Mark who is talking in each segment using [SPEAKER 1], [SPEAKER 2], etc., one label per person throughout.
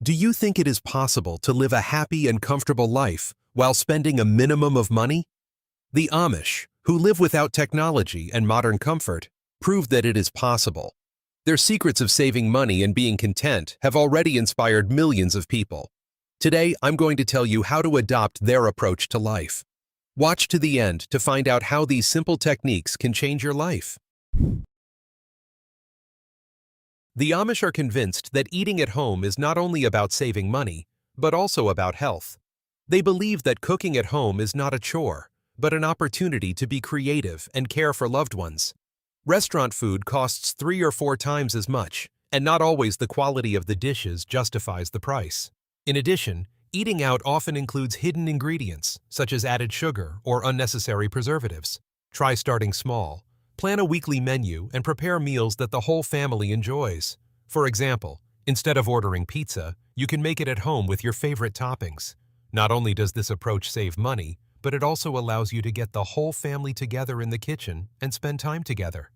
[SPEAKER 1] Do you think it is possible to live a happy and comfortable life while spending a minimum of money? The Amish, who live without technology and modern comfort, prove that it is possible. Their secrets of saving money and being content have already inspired millions of people. Today, I'm going to tell you how to adopt their approach to life. Watch to the end to find out how these simple techniques can change your life. The Amish are convinced that eating at home is not only about saving money, but also about health. They believe that cooking at home is not a chore, but an opportunity to be creative and care for loved ones. Restaurant food costs 3 or 4 times as much, and not always the quality of the dishes justifies the price. In addition, eating out often includes hidden ingredients, such as added sugar or unnecessary preservatives. Try starting small. Plan a weekly menu and prepare meals that the whole family enjoys. For example, instead of ordering pizza, you can make it at home with your favorite toppings. Not only does this approach save money, but it also allows you to get the whole family together in the kitchen and spend time together.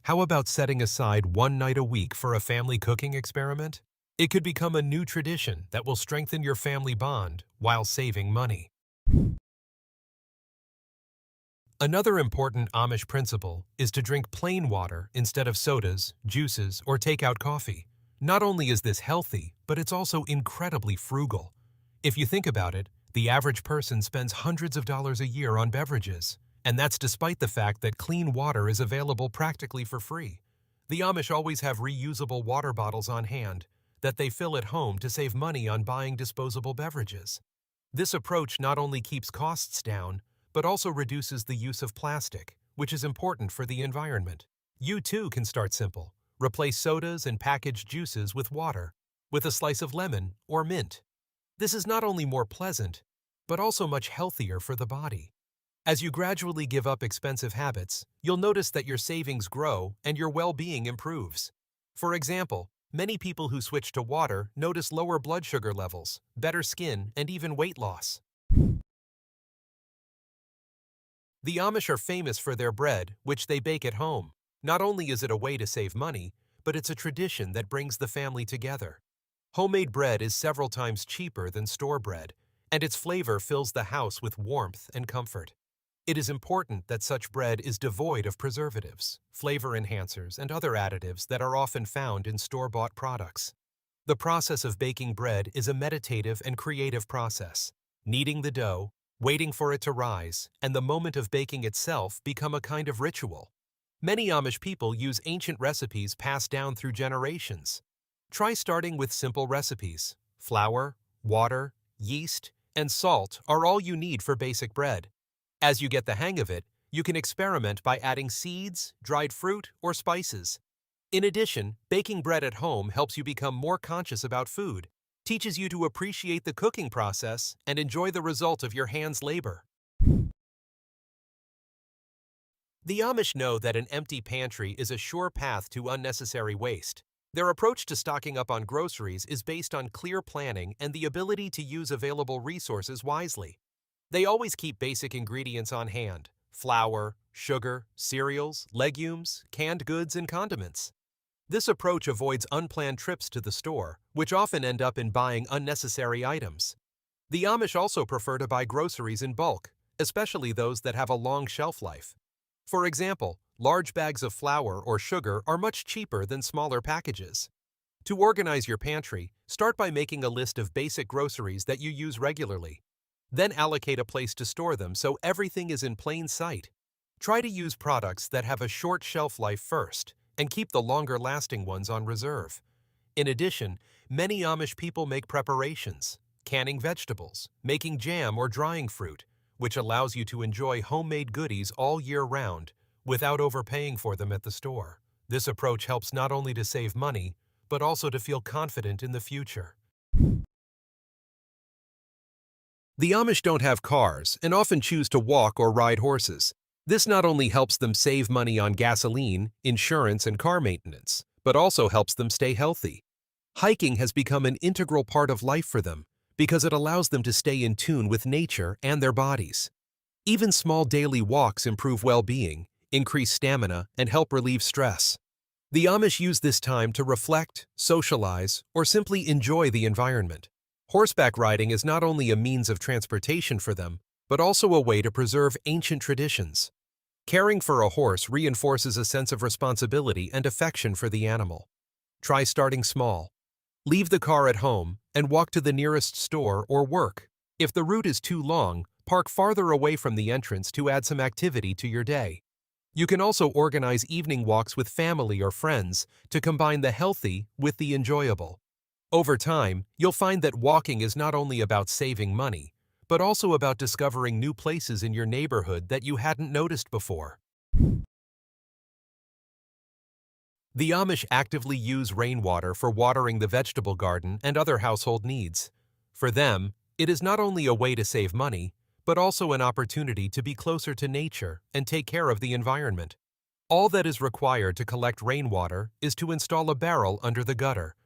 [SPEAKER 1] How about setting aside one night a week for a family cooking experiment? It could become a new tradition that will strengthen your family bond while saving money. Another important Amish principle is to drink plain water instead of sodas, juices, or take-out coffee. Not only is this healthy, but it's also incredibly frugal. If you think about it, the average person spends hundreds of dollars a year on beverages, and that's despite the fact that clean water is available practically for free. The Amish always have reusable water bottles on hand that they fill at home to save money on buying disposable beverages. This approach not only keeps costs down, but also reduces the use of plastic, which is important for the environment. You too can start simple. Replace sodas and packaged juices with water, with a slice of lemon or mint. This is not only more pleasant, but also much healthier for the body. As you gradually give up expensive habits, you'll notice that your savings grow and your well-being improves. For example, many people who switch to water notice lower blood sugar levels, better skin, and even weight loss. The Amish are famous for their bread, which they bake at home. Not only is it a way to save money, but it's a tradition that brings the family together. Homemade bread is several times cheaper than store bread, and its flavor fills the house with warmth and comfort. It is important that such bread is devoid of preservatives, flavor enhancers, and other additives that are often found in store-bought products. The process of baking bread is a meditative and creative process. Kneading the dough, waiting for it to rise, and the moment of baking itself become a kind of ritual. Many Amish people use ancient recipes passed down through generations. Try starting with simple recipes. Flour, water, yeast, and salt are all you need for basic bread. As you get the hang of it, you can experiment by adding seeds, dried fruit, or spices. In addition, baking bread at home helps you become more conscious about food, teaches you to appreciate the cooking process and enjoy the result of your hands' labor. The Amish know that an empty pantry is a sure path to unnecessary waste. Their approach to stocking up on groceries is based on clear planning and the ability to use available resources wisely. They always keep basic ingredients on hand: flour, sugar, cereals, legumes, canned goods, and condiments. This approach avoids unplanned trips to the store, which often end up in buying unnecessary items. The Amish also prefer to buy groceries in bulk, especially those that have a long shelf life. For example, large bags of flour or sugar are much cheaper than smaller packages. To organize your pantry, start by making a list of basic groceries that you use regularly. Then allocate a place to store them so everything is in plain sight. Try to use products that have a short shelf life first, and keep the longer-lasting ones on reserve. In addition, many Amish people make preparations, canning vegetables, making jam or drying fruit, which allows you to enjoy homemade goodies all year round without overpaying for them at the store. This approach helps not only to save money, but also to feel confident in the future. The Amish don't have cars and often choose to walk or ride horses. This not only helps them save money on gasoline, insurance, and car maintenance, but also helps them stay healthy. Hiking has become an integral part of life for them because it allows them to stay in tune with nature and their bodies. Even small daily walks improve well-being, increase stamina, and help relieve stress. The Amish use this time to reflect, socialize, or simply enjoy the environment. Horseback riding is not only a means of transportation for them, but also a way to preserve ancient traditions. Caring for a horse reinforces a sense of responsibility and affection for the animal. Try starting small. Leave the car at home and walk to the nearest store or work. If the route is too long, park farther away from the entrance to add some activity to your day. You can also organize evening walks with family or friends to combine the healthy with the enjoyable. Over time, you'll find that walking is not only about saving money, but also about discovering new places in your neighborhood that you hadn't noticed before. The Amish actively use rainwater for watering the vegetable garden and other household needs. For them, it is not only a way to save money, but also an opportunity to be closer to nature and take care of the environment. All that is required to collect rainwater is to install a barrel under the gutter,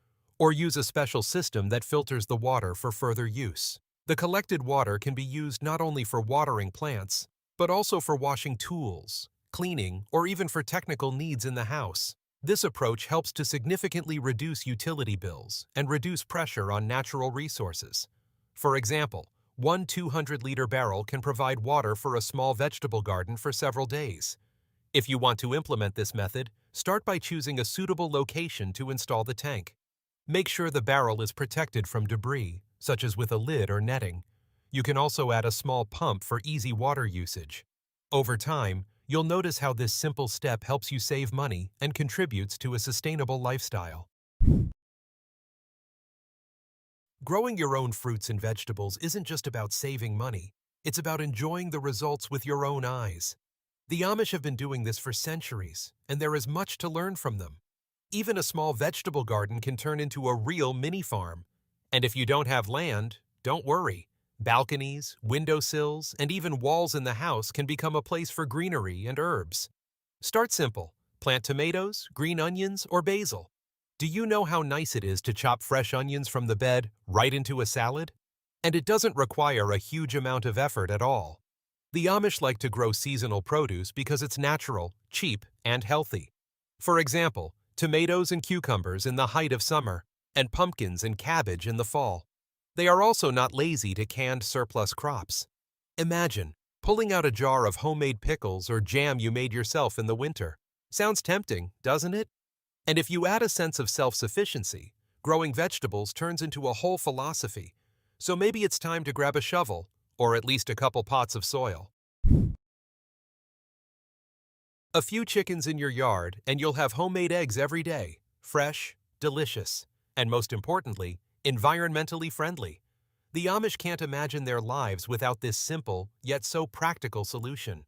[SPEAKER 1] or use a special system that filters the water for further use. The collected water can be used not only for watering plants, but also for washing tools, cleaning, or even for technical needs in the house. This approach helps to significantly reduce utility bills and reduce pressure on natural resources. For example, one 200-liter barrel can provide water for a small vegetable garden for several days. If you want to implement this method, start by choosing a suitable location to install the tank. Make sure the barrel is protected from debris, such as with a lid or netting. You can also add a small pump for easy water usage. Over time, you'll notice how this simple step helps you save money and contributes to a sustainable lifestyle. Growing your own fruits and vegetables isn't just about saving money, it's about enjoying the results with your own eyes. The Amish have been doing this for centuries, and there is much to learn from them. Even a small vegetable garden can turn into a real mini farm. And if you don't have land, don't worry. Balconies, windowsills, and even walls in the house can become a place for greenery and herbs. Start simple. Plant tomatoes, green onions, or basil. Do you know how nice it is to chop fresh onions from the bed right into a salad? And it doesn't require a huge amount of effort at all. The Amish like to grow seasonal produce because it's natural, cheap, and healthy. For example, tomatoes and cucumbers in the height of summer, and pumpkins and cabbage in the fall. They are also not lazy to canned surplus crops. Imagine pulling out a jar of homemade pickles or jam you made yourself in the winter. Sounds tempting, doesn't it? And if you add a sense of self-sufficiency, growing vegetables turns into a whole philosophy. So maybe it's time to grab a shovel, or at least a couple pots of soil. A few chickens in your yard and you'll have homemade eggs every day, fresh, delicious, and most importantly, environmentally friendly. The Amish can't imagine their lives without this simple, yet so practical solution.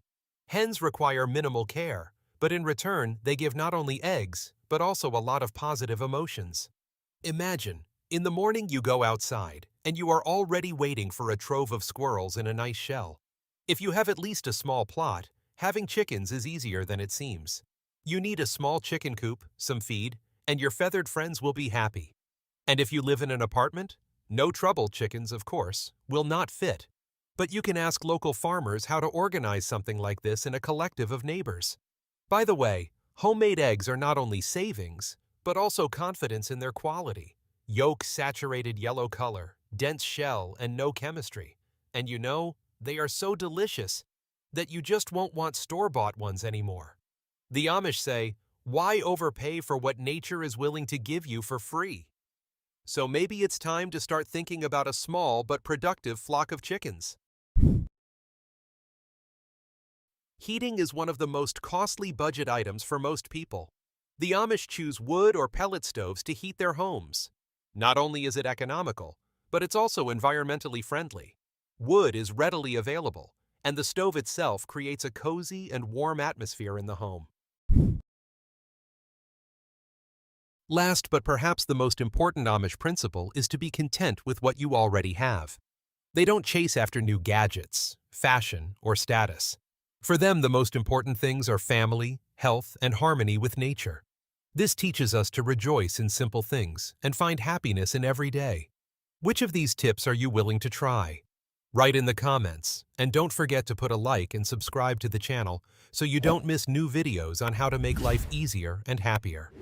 [SPEAKER 1] Hens require minimal care, but in return, they give not only eggs, but also a lot of positive emotions. Imagine, in the morning you go outside, and you are already waiting for a trove of squirrels in a nice shell. If you have at least a small plot, having chickens is easier than it seems. You need a small chicken coop, some feed, and your feathered friends will be happy. And if you live in an apartment, no trouble chickens, of course, will not fit. But you can ask local farmers how to organize something like this in a collective of neighbors. By the way, homemade eggs are not only savings, but also confidence in their quality. Yolk saturated yellow color, dense shell, and no chemistry. And you know, they are so delicious that you just won't want store-bought ones anymore. The Amish say, why overpay for what nature is willing to give you for free? So maybe it's time to start thinking about a small but productive flock of chickens. Heating is one of the most costly budget items for most people. The Amish choose wood or pellet stoves to heat their homes. Not only is it economical, but it's also environmentally friendly. Wood is readily available, and the stove itself creates a cozy and warm atmosphere in the home. Last but perhaps the most important Amish principle is to be content with what you already have. They don't chase after new gadgets, fashion, or status. For them, the most important things are family, health, and harmony with nature. This teaches us to rejoice in simple things and find happiness in every day. Which of these tips are you willing to try? Write in the comments, and don't forget to put a like and subscribe to the channel so you don't miss new videos on how to make life easier and happier.